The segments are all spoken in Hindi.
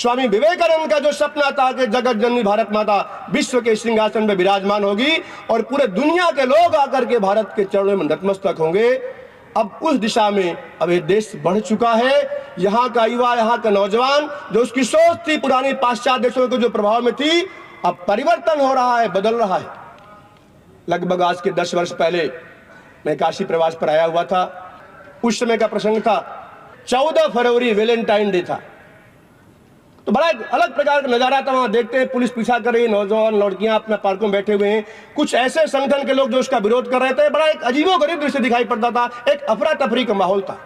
स्वामी विवेकानंद का जो सपना था कि जगत जननी भारत माता विश्व के सिंहासन में विराजमान होगी और पूरे दुनिया के लोग आकर के भारत के चरणों में नतमस्तक होंगे, अब उस दिशा में अब ये देश बढ़ चुका है। यहाँ का युवा, यहाँ का नौजवान, जो उसकी सोच थी पुरानी पाश्चात्य देशों के जो प्रभाव में थी, अब परिवर्तन हो रहा है, बदल रहा है। लगभग आज के 10 वर्ष पहले मैं काशी प्रवास पर आया हुआ था। उस समय का प्रसंग था 14 फरवरी, वैलेंटाइन डे था। तो बड़ा एक अलग प्रकार का नजारा था। वहां देखते हैं पुलिस पीछा कर रही, नौजवान लड़कियां अपने पार्कों में बैठे हुए हैं, कुछ ऐसे संगठन के लोग जो उसका विरोध कर रहे थे। बड़ा एक अजीबोगरीब दृश्य दिखाई पड़ता था, एक अफरा तफरी का माहौल था।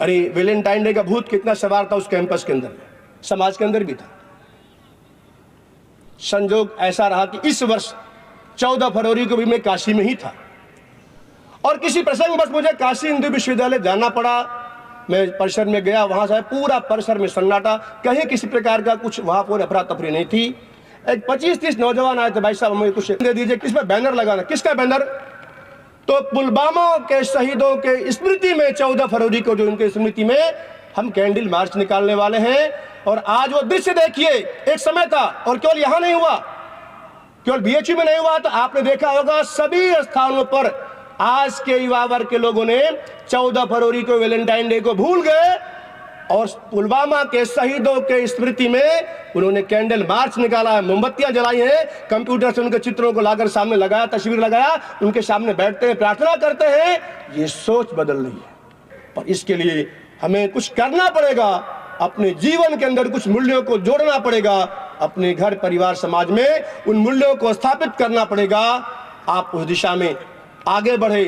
अरे वैलेंटाइन डे का भूत कितना सवार था उस कैंपस के अंदर, समाज के अंदर भी था। संजोग ऐसा रहा कि इस वर्ष 14 फरवरी को भी मैं काशी में ही था और किसी प्रसंग बस मुझे काशी हिंदू विश्वविद्यालय जाना पड़ा। मैं परिसर में गया, वहां से पूरा परिसर में सन्नाटा, कहीं किसी प्रकार का कुछ वहां पर अफरा तफरी नहीं थी। एक 25-30 नौजवान आए थे, भाई साहब हमें कुछ दे दीजिए, किस पे बैनर लगाना। किसका बैनर? तो पुलवामा के शहीदों के स्मृति में 14 फरवरी को जो उनके स्मृति में हम कैंडल मार्च निकालने वाले हैं। और आज वो दृश्य देखिए, एक समय था और केवल यहां नहीं हुआ, केवल बीएचयू में नहीं हुआ, तो आपने देखा होगा सभी स्थानों पर आज के युवा वर्ग के लोगों ने 14 फरवरी को, वैलेंटाइन डे को भूल गए और पुलवामा के शहीदों के स्मृति में उन्होंने कैंडल मार्च निकाला है, मोमबत्तियां जलाई हैं, कंप्यूटर से उनके चित्रों को लाकर सामने लगाया, तस्वीर लगाया, उनके सामने बैठते हैं, प्रार्थना करते हैं। ये सोच बदल रही है और इसके लिए हमें कुछ करना पड़ेगा। अपने जीवन के अंदर कुछ मूल्यों को जोड़ना पड़ेगा, अपने घर परिवार समाज में उन मूल्यों को स्थापित करना पड़ेगा। आप उस दिशा में आगे बढ़े।